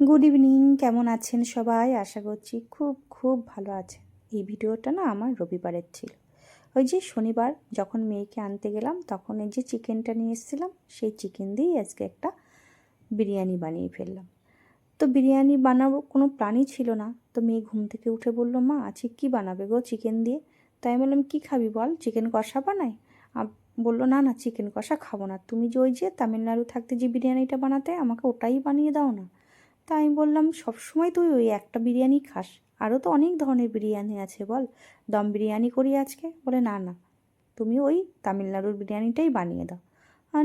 Good evening, কেমন আছেন সবাই? আশা করছি খুব খুব ভালো আছেন। এই ভিডিওটা না আমার রবিবারের ছিল। ওই যে শনিবার যখন মেয়েকে আনতে গেলাম তখন এই যে চিকেনটা নিয়ে এসেছিলাম, সেই চিকেন দিয়েই আজকে একটা বিরিয়ানি বানিয়ে ফেললাম। তো বিরিয়ানি বানাবো কোনো প্ল্যানই ছিল না। তো মেয়ে ঘুম থেকে উঠে বলল, মা আজকে কী বানাবে গো চিকেন দিয়ে? তাই আমি বললাম, কী খাবি বল, চিকেন কষা বানাই? বললো, না না চিকেন কষা খাবো না, তুমি যে ওই যে তামিলনাড়ু থাকতে যে বিরিয়ানিটা বানাতে, আমাকে ওটাই বানিয়ে দাও না। তা আমি বললাম, সবসময় তুই ওই একটা বিরিয়ানি খাস, আরও তো অনেক ধরনের বিরিয়ানি আছে, বল দম বিরিয়ানি করি আজকে? বলে, না না, তুমি ওই তামিলনাড়ুর বিরিয়ানিটাই বানিয়ে দাও।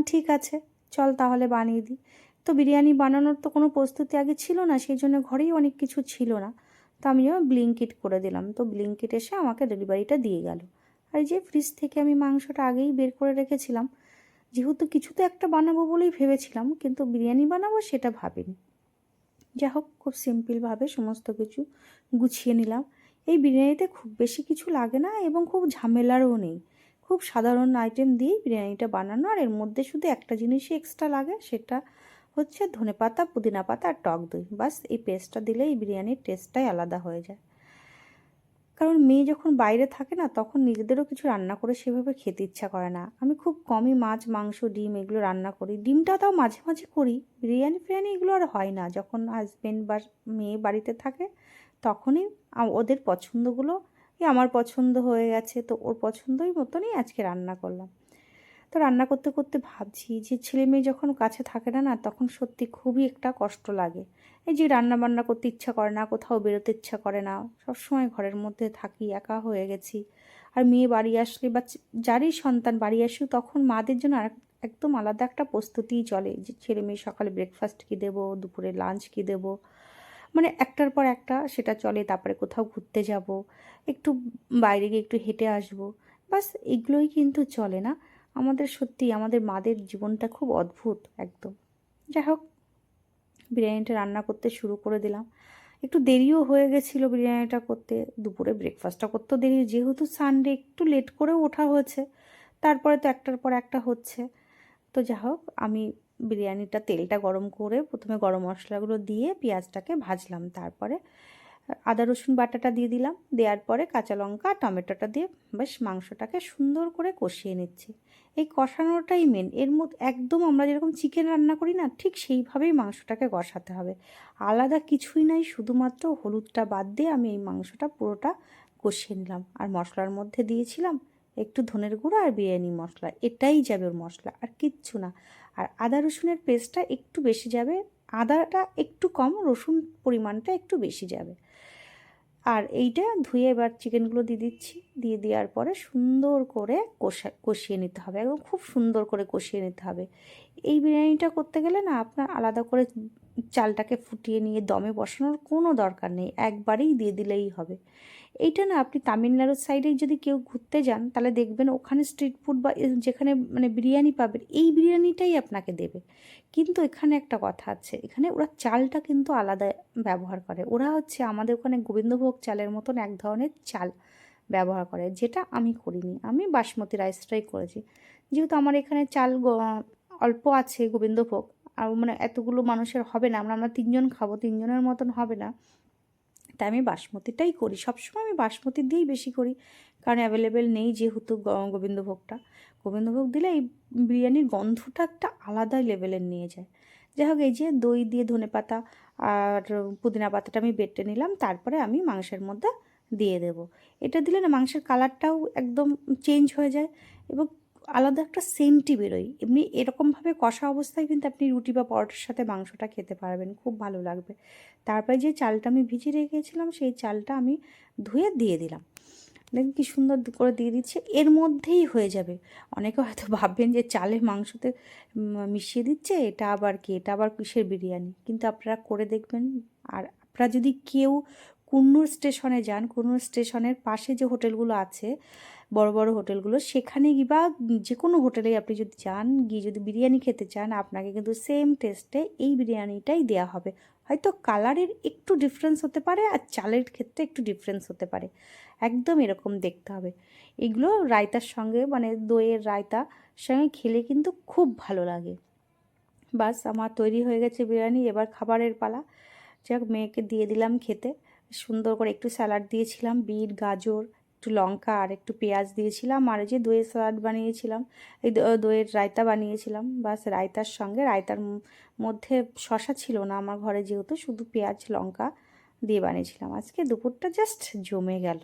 ঠিক আছে, চল তাহলে বানিয়ে দিই। তো বিরিয়ানি বানানোর তো কোনো প্রস্তুতি আগে ছিল না, সেই জন্য ঘরেই অনেক কিছু ছিল না। তো আমিও ব্লিঙ্কিট করে দিলাম, তো ব্লিঙ্কিট এসে আমাকে ডেলিভারিটা দিয়ে গেল। আর এই যে ফ্রিজ থেকে আমি মাংসটা আগেই বের করে রেখেছিলাম, যেহেতু কিছু তো একটা বানাবো বলেই ভেবেছিলাম, কিন্তু বিরিয়ানি বানাবো সেটা ভাবিনি। যা হোক, খুব সিম্পলভাবে সমস্ত কিছু গুছিয়ে নিলাম। এই বিরিয়ানিতে খুব বেশি কিছু লাগে না এবং খুব ঝামেলারও নেই। খুব সাধারণ আইটেম দিয়েই বিরিয়ানিটা বানানো, আর এর মধ্যে শুধু একটা জিনিসই এক্সট্রা লাগে, সেটা হচ্ছে ধনেপাতা, পুদিনা পাতা আর টক দই। বাস এই পেস্টটা দিলে এই বিরিয়ানির টেস্টটাই আলাদা হয়ে যায়। কারণ মেয়ে যখন বাইরে থাকে না, তখন নিজেদেরও কিছু রান্না করে সেভাবে খেতে ইচ্ছা করে না। আমি খুব কমই মাছ, মাংস, ডিম এগুলো রান্না করি। ডিমটা তাও মাঝে মাঝে করি, বিরিয়ানি ফিরিয়ানি এগুলো আর হয় না। যখন হাজবেন্ড বা মেয়ে বাড়িতে থাকে তখনই ওদের পছন্দগুলো আমার পছন্দ হয়ে গেছে, তো ওর পছন্দই মতনই আজকে রান্না করলাম। তো রান্না করতে করতে ভাবছি যে ছেলে মেয়ে যখন কাছে থাকে না, না তখন সত্যি খুবই একটা কষ্ট লাগে। এই যে রান্না বান্না করতে ইচ্ছা করে না, কোথাও বেরোতে ইচ্ছা করে না, সবসময় ঘরের মধ্যে থাকি, একা হয়ে গেছি। আর মেয়ে বাড়ি আসলে বা যারই সন্তান বাড়ি আসুক, তখন মাদের জন্য আর একদম আলাদা একটা প্রস্তুতিই চলে, যে ছেলে মেয়ে সকালে ব্রেকফাস্ট কী দেবো, দুপুরে লাঞ্চ কী দেবো, মানে একটার পর একটা সেটা চলে। তারপরে কোথাও ঘুরতে যাব, একটু বাইরে গিয়ে একটু হেঁটে আসবো, বাস এগুলোই কিন্তু চলে না। আমাদের সত্যি আমাদের মাদের জীবনটা খুব অদ্ভুত একদম। যাই হোক, বিরিয়ানিটা রান্না করতে শুরু করে দিলাম। একটু দেরিও হয়ে গেছিলো বিরিয়ানিটা করতে, দুপুরে ব্রেকফাস্টটা করতেও দেরি, যেহেতু সানডে একটু লেট করেও ওঠা হয়েছে। তারপরে তো একটার পর একটা হচ্ছে। তো যা হোক, আমি বিরিয়ানিটা তেলটা গরম করে প্রথমে গরম মশলাগুলো দিয়ে পেঁয়াজটাকে ভাজলাম, তারপরে আদা রসুন বাটাটা দিয়ে দিলাম, দেওয়ার পরে কাঁচা লঙ্কা টমেটোটা দিয়ে বেশ মাংসটাকে সুন্দর করে কষিয়ে নিচ্ছি। এই কষানোটাই মেন, এর মধ্যে একদম আমরা যেরকম চিকেন রান্না করি না, ঠিক সেইভাবেই মাংসটাকে কষাতে হবে। আলাদা কিছুই নাই, শুধুমাত্র হলুদটা বাদ দিয়ে আমি এই মাংসটা পুরোটা কষিয়ে নিলাম। আর মশলার মধ্যে দিয়েছিলাম একটু ধনের গুঁড়ো আর বিরিয়ানি মশলা, এটাই যাবে ওর মশলা, আর কিচ্ছু না। আর আদা রসুনের পেস্টটা একটু বেশি যাবে, আদাটা একটু কম, রসুন পরিমাণটা একটু বেশি যাবে। আর এইটা ধুয়ে এবার চিকেনগুলো দিয়ে দিচ্ছি, দিয়ে দেওয়ার পরে সুন্দর করে কষিয়ে নিতে হবে, একদম খুব সুন্দর করে কষিয়ে নিতে হবে। এই বিরিয়ানিটা করতে গেলে না আপনার আলাদা করে চালটাকে ফুটিয়ে নিয়ে দমে বসানোর কোনো দরকার নেই, একবারেই দিয়ে দিলেই হবে। এইটা না আপনি তামিলনাড়ুর সাইডে যদি কেউ ঘুরতে যান, তাহলে দেখবেন ওখানে স্ট্রিট ফুড বা যেখানে মানে বিরিয়ানি পাবেন, এই বিরিয়ানিটাই আপনাকে দেবে। কিন্তু এখানে একটা কথা আছে, এখানে ওরা চালটা কিন্তু আলাদা ব্যবহার করে। ওরা হচ্ছে আমাদের ওখানে গোবিন্দভোগ চালের মতন এক ধরনের চাল ব্যবহার করে, যেটা আমি করিনি, আমি বাসমতি রাইসটাই করেছি। যেহেতু আমার এখানে চাল অল্প আছে গোবিন্দভোগ, আর মানে এতগুলো মানুষের হবে না, আমরা তিনজন খাবো, তিনজনের মতন হবে না, তাই আমি বাসমতিটাই করি। সবসময় আমি বাসমতি দিয়েই বেশি করি, কারণ অ্যাভেলেবেল নেই যেহেতু গোবিন্দভোগটা। গোবিন্দভোগ দিলে এই বিরিয়ানির গন্ধটা একটা আলাদা লেভেলের নিয়ে যায়। যাই হোক, এই যে দই দিয়ে ধনেপাতা আর পুদিনা পাতাটা আমি বেটে নিলাম, তারপরে আমি মাংসের মধ্যে দিয়ে দেব। এটা দিলে না মাংসের কালারটাও একদম চেঞ্জ হয়ে যায় এবং আলাদা একটা সেন্টই বেরোয়। এমনি এরকমভাবে কষা অবস্থায় কিন্তু আপনি রুটি বা পরোটার সাথে মাংসটা খেতে পারবেন, খুব ভালো লাগবে। তারপরে যে চালটা আমি ভিজিয়ে রেখেছিলাম, সেই চালটা আমি ধুয়ে দিয়ে দিলাম। দেখুন কি সুন্দর করে দিয়ে দিচ্ছে, এর মধ্যেই হয়ে যাবে। অনেকে হয়তো ভাববেন যে চালে মাংসতে মিশিয়ে দিচ্ছে, এটা আবার কি, এটা আবার কিসের বিরিয়ানি, কিন্তু আপনারা করে দেখবেন। আর আপনারা যদি কেউ কুন্নুর স্টেশনে যান, কুন্নুর স্টেশনের পাশে যে হোটেলগুলো আছে, বড় বড় হোটেলগুলো, সেখানে বা যে কোনো হোটেলেই আপনি যদি যান, গিয়ে যদি বিরিয়ানি খেতে চান, আপনাকে কিন্তু সেম টেস্টে এই বিরিয়ানিটাই দেওয়া হবে। হয়তো কালারের একটু ডিফারেন্স হতে পারে, আর চালের ক্ষেত্রে একটু ডিফারেন্স হতে পারে, একদম এরকম দেখতে হবে। এগুলো রায়তার সঙ্গে, মানে দইয়ের রায়তা সঙ্গে খেলে কিন্তু খুব ভালো লাগে। বাস আমার তৈরি হয়ে গেছে বিরিয়ানি, এবার খাবারের পালা। যাক মেয়েকে দিয়ে দিলাম খেতে। সুন্দর করে একটু স্যালাড দিয়েছিলাম, বিট গাজর একটু লঙ্কা আর একটু পেঁয়াজ দিয়েছিলাম, আর এই যে দইয়ের স্যালাড বানিয়েছিলাম, এই দইয়ের রায়তা বানিয়েছিলাম। বাস রায়তার সঙ্গে, রায়তার মধ্যে শশা ছিল না আমার ঘরে, যেহেতু শুধু পেঁয়াজ লঙ্কা দিয়ে বানিয়েছিলাম। আজকে দুপুরটা জাস্ট জমে গেল।